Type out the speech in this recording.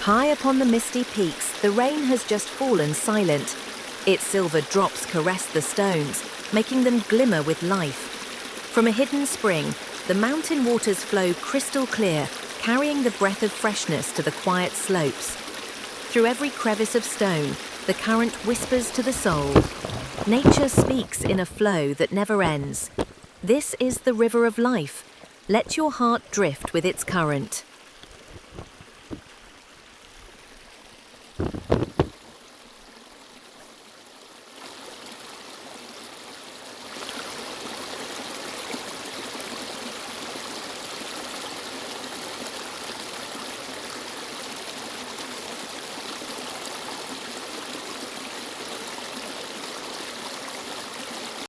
High upon the misty peaks, the rain has just fallen silent. Its silver drops caress the stones, making them glimmer with life. From a hidden spring, the mountain waters flow crystal clear, carrying the breath of freshness to the quiet slopes. Through every crevice of stone, the current whispers to the soul. Nature speaks in a flow that never ends. This is the river of life. Let your heart drift with its current.